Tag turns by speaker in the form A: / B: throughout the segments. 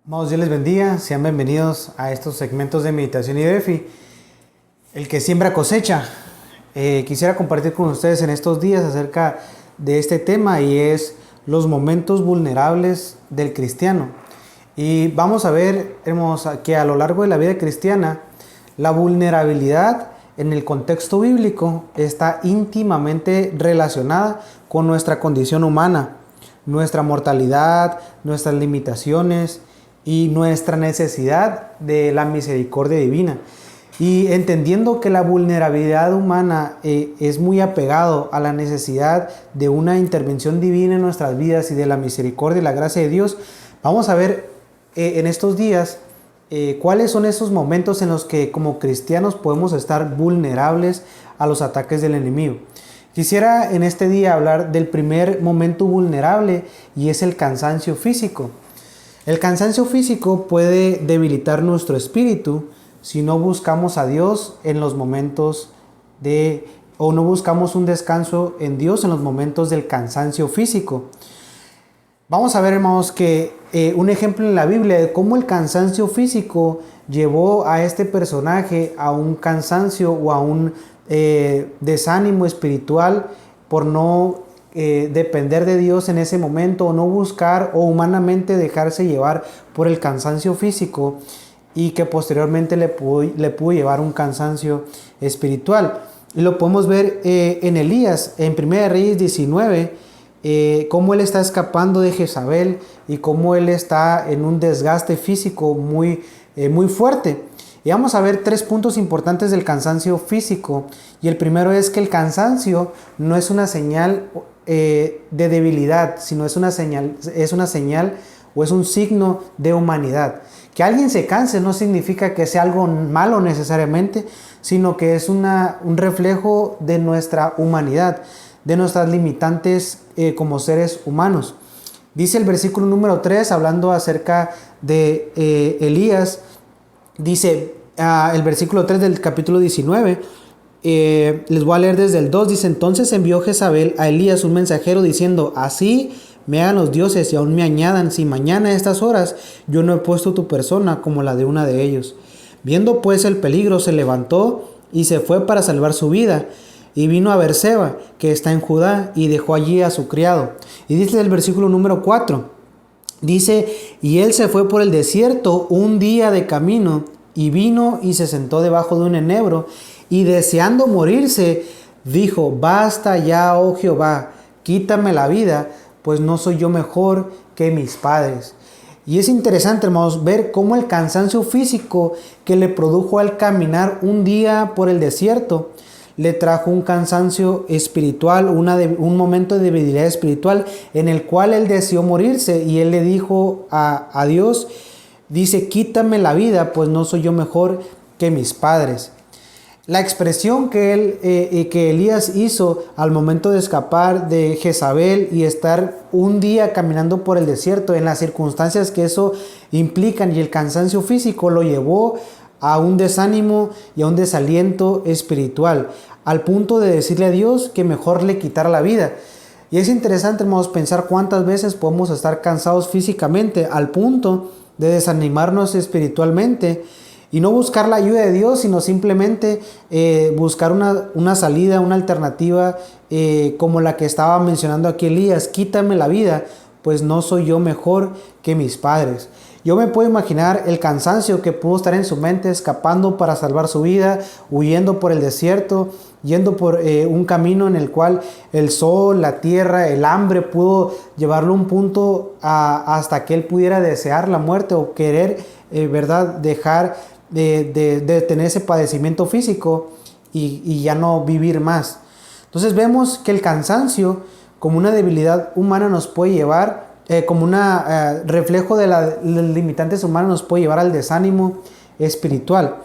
A: Amados, Dios les bendiga, sean bienvenidos a estos segmentos de meditación y de EFI. El que siembra cosecha. Quisiera compartir con ustedes en estos días acerca de este tema y es los momentos vulnerables del cristiano. Y vamos a ver, hermanos, que a lo largo de la vida cristiana, la vulnerabilidad en el contexto bíblico está íntimamente relacionada con nuestra condición humana, nuestra mortalidad, nuestras limitaciones y nuestra necesidad de la misericordia divina. Y entendiendo que la vulnerabilidad humana es muy apegado a la necesidad de una intervención divina en nuestras vidas y de la misericordia y la gracia de Dios, vamos a ver en estos días cuáles son esos momentos en los que como cristianos podemos estar vulnerables a los ataques del enemigo. Quisiera en este día hablar del primer momento vulnerable y es el cansancio físico. El cansancio físico puede debilitar nuestro espíritu si no buscamos a Dios en los momentos o no buscamos un descanso en Dios en los momentos del cansancio físico. Vamos a ver, hermanos, que un ejemplo en la Biblia de cómo el cansancio físico llevó a este personaje a un cansancio o a un desánimo espiritual por no depender de Dios en ese momento o no buscar o humanamente dejarse llevar por el cansancio físico y que posteriormente le pudo llevar un cansancio espiritual. Y lo podemos ver en Elías, en 1 Reyes 19, cómo él está escapando de Jezabel y cómo él está en un desgaste físico muy fuerte. Y vamos a ver 3 puntos importantes del cansancio físico. Y el primero es que el cansancio no es una señal de debilidad, sino es una señal o es un signo de humanidad. Que alguien se canse no significa que sea algo malo necesariamente, sino que es un reflejo de nuestra humanidad, de nuestras limitantes como seres humanos. Dice el versículo número 3, hablando acerca de Elías, dice el versículo 3 del capítulo 19, les voy a leer desde el 2, dice: entonces envió Jezabel a Elías un mensajero diciendo: así me hagan los dioses y aún me añadan, si mañana a estas horas yo no he puesto tu persona como la de una de ellos. Viendo pues el peligro, se levantó y se fue para salvar su vida. Y vino a Berseba, que está en Judá, y dejó allí a su criado. Y dice el versículo número 4, dice: y él se fue por el desierto un día de camino, y vino y se sentó debajo de un enebro, y deseando morirse, dijo: basta ya, oh Jehová, quítame la vida, pues no soy yo mejor que mis padres. Y es interesante, hermanos, ver cómo el cansancio físico que le produjo al caminar un día por el desierto, le trajo un cansancio espiritual, un momento de debilidad espiritual en el cual él deseó morirse y él le dijo a Dios, dice: quítame la vida, pues no soy yo mejor que mis padres. La expresión que Elías hizo al momento de escapar de Jezabel y estar un día caminando por el desierto en las circunstancias que eso implican y el cansancio físico lo llevó a un desánimo y a un desaliento espiritual, al punto de decirle a Dios que mejor le quitara la vida. Y es interesante, hermanos, pensar cuántas veces podemos estar cansados físicamente al punto de desanimarnos espiritualmente y no buscar la ayuda de Dios, sino simplemente buscar una salida, una alternativa como la que estaba mencionando aquí Elías: quítame la vida, pues no soy yo mejor que mis padres. Yo me puedo imaginar el cansancio que pudo estar en su mente, escapando para salvar su vida, huyendo por el desierto, yendo por un camino en el cual el sol, la tierra, el hambre pudo llevarlo a un punto hasta que él pudiera desear la muerte o querer, dejar de tener ese padecimiento físico y ya no vivir más. Entonces vemos que el cansancio, como una debilidad humana, nos puede llevar como un reflejo de las limitantes humanas, nos puede llevar al desánimo espiritual.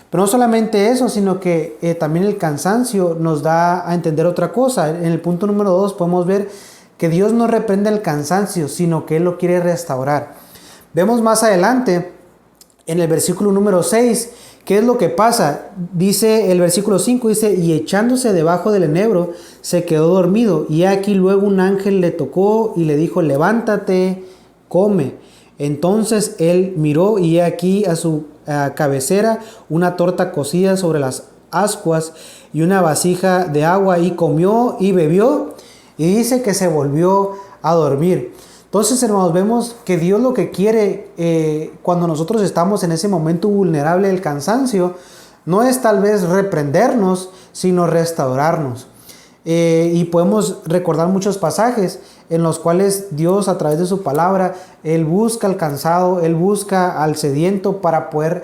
A: Pero no solamente eso, sino que también el cansancio nos da a entender otra cosa. En el punto número 2 podemos ver que Dios no reprende el cansancio, sino que Él lo quiere restaurar. Vemos más adelante en el versículo número 6 ¿qué es lo que pasa? Dice el versículo 5, dice: y echándose debajo del enebro se quedó dormido, y aquí luego un ángel le tocó y le dijo: levántate, come. Entonces él miró y he aquí a su cabecera una torta cocida sobre las ascuas y una vasija de agua, y comió y bebió, y dice que se volvió a dormir. Entonces, hermanos, vemos que Dios lo que quiere cuando nosotros estamos en ese momento vulnerable del cansancio no es tal vez reprendernos, sino restaurarnos. Y podemos recordar muchos pasajes en los cuales Dios, a través de su palabra, Él busca al cansado, Él busca al sediento para poder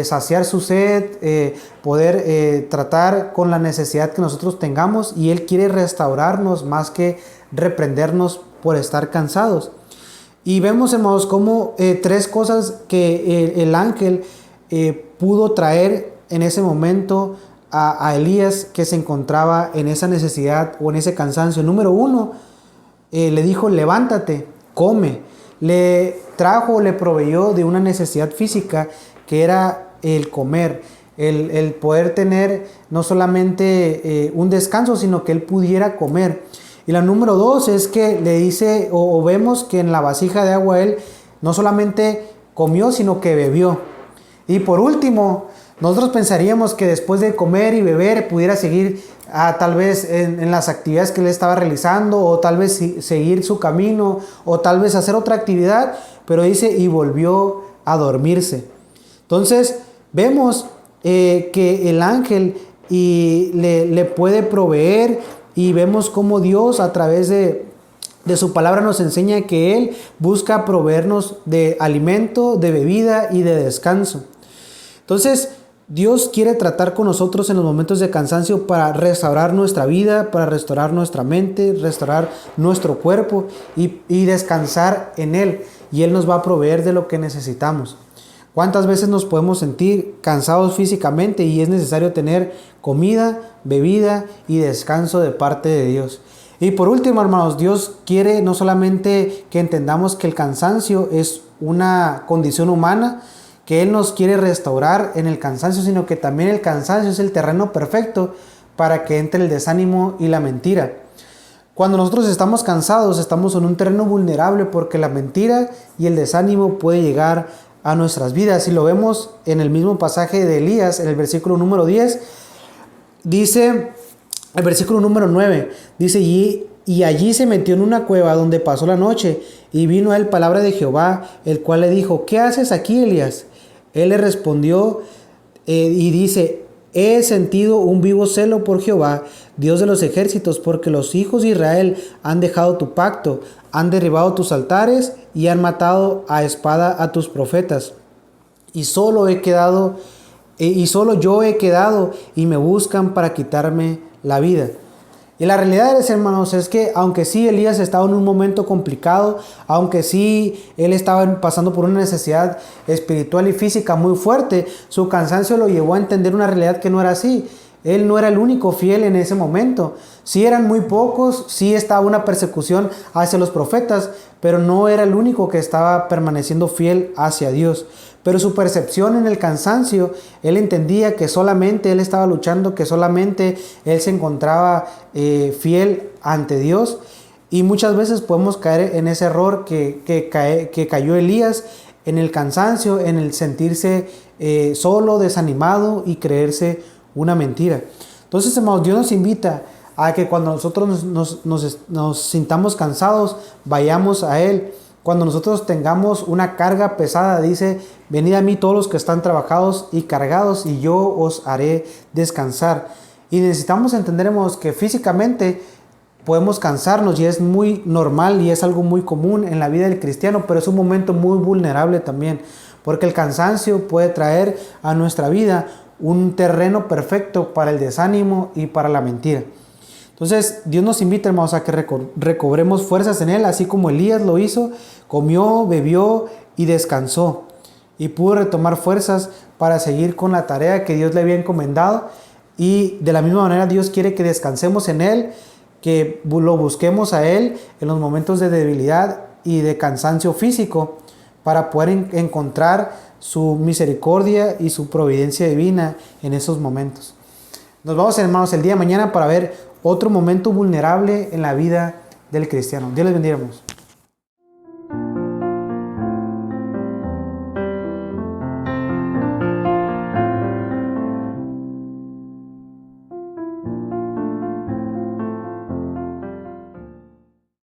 A: saciar su sed, poder tratar con la necesidad que nosotros tengamos, y Él quiere restaurarnos más que reprendernos por estar cansados. Y vemos, hermanos, como tres cosas que el ángel pudo traer en ese momento a Elías, que se encontraba en esa necesidad o en ese cansancio. Número uno, le dijo: levántate, come. Le trajo, le proveyó de una necesidad física, que era el comer, el poder tener no solamente un descanso, sino que él pudiera comer. Y la número dos es que le dice, o vemos que en la vasija de agua él no solamente comió, sino que bebió. Y por último, nosotros pensaríamos que después de comer y beber pudiera seguir tal vez en las actividades que él estaba realizando, o tal vez seguir su camino, o tal vez hacer otra actividad, pero dice: y volvió a dormirse. Entonces vemos que el ángel le puede proveer, y vemos cómo Dios, a través de su palabra, nos enseña que Él busca proveernos de alimento, de bebida y de descanso. Entonces, Dios quiere tratar con nosotros en los momentos de cansancio para restaurar nuestra vida, para restaurar nuestra mente, restaurar nuestro cuerpo y descansar en Él. Y Él nos va a proveer de lo que necesitamos. ¿Cuántas veces nos podemos sentir cansados físicamente y es necesario tener comida, bebida y descanso de parte de Dios? Y por último, hermanos, Dios quiere no solamente que entendamos que el cansancio es una condición humana, que Él nos quiere restaurar en el cansancio, sino que también el cansancio es el terreno perfecto para que entre el desánimo y la mentira. Cuando nosotros estamos cansados, estamos en un terreno vulnerable, porque la mentira y el desánimo puede llegar a nuestras vidas. Y lo vemos en el mismo pasaje de Elías, en el versículo número 10, dice, el versículo número 9, dice: y allí se metió en una cueva donde pasó la noche, y vino a él palabra de Jehová, el cual le dijo: ¿qué haces aquí, Elías? Él le respondió y dice: he sentido un vivo celo por Jehová, Dios de los ejércitos, porque los hijos de Israel han dejado tu pacto, han derribado tus altares y han matado a espada a tus profetas. Y solo yo he quedado, y me buscan para quitarme la vida. Y la realidad, hermanos, es que aunque sí Elías estaba en un momento complicado, aunque sí él estaba pasando por una necesidad espiritual y física muy fuerte, su cansancio lo llevó a entender una realidad que no era así. Él no era el único fiel en ese momento. Sí eran muy pocos, sí estaba una persecución hacia los profetas, pero no era el único que estaba permaneciendo fiel hacia Dios. Pero su percepción en el cansancio, él entendía que solamente él estaba luchando, que solamente él se encontraba fiel ante Dios. Y muchas veces podemos caer en ese error que cayó Elías, en el cansancio, en el sentirse solo, desanimado y creerse una mentira. Entonces, hermanos, Dios nos invita a que cuando nosotros nos sintamos cansados, vayamos a Él. Cuando nosotros tengamos una carga pesada, dice: venid a mí todos los que están trabajados y cargados, y yo os haré descansar. Y necesitamos entender, hermanos, que físicamente podemos cansarnos, y es muy normal y es algo muy común en la vida del cristiano, pero es un momento muy vulnerable también, porque el cansancio puede traer a nuestra vida un terreno perfecto para el desánimo y para la mentira. Entonces, Dios nos invita, hermanos, a que recobremos fuerzas en Él, así como Elías lo hizo: comió, bebió y descansó, y pudo retomar fuerzas para seguir con la tarea que Dios le había encomendado. Y de la misma manera, Dios quiere que descansemos en Él, que lo busquemos a Él en los momentos de debilidad y de cansancio físico, para poder encontrar su misericordia y su providencia divina en esos momentos. Nos vamos, hermanos, el día de mañana para ver otro momento vulnerable en la vida del cristiano. Dios les bendiga, hermanos.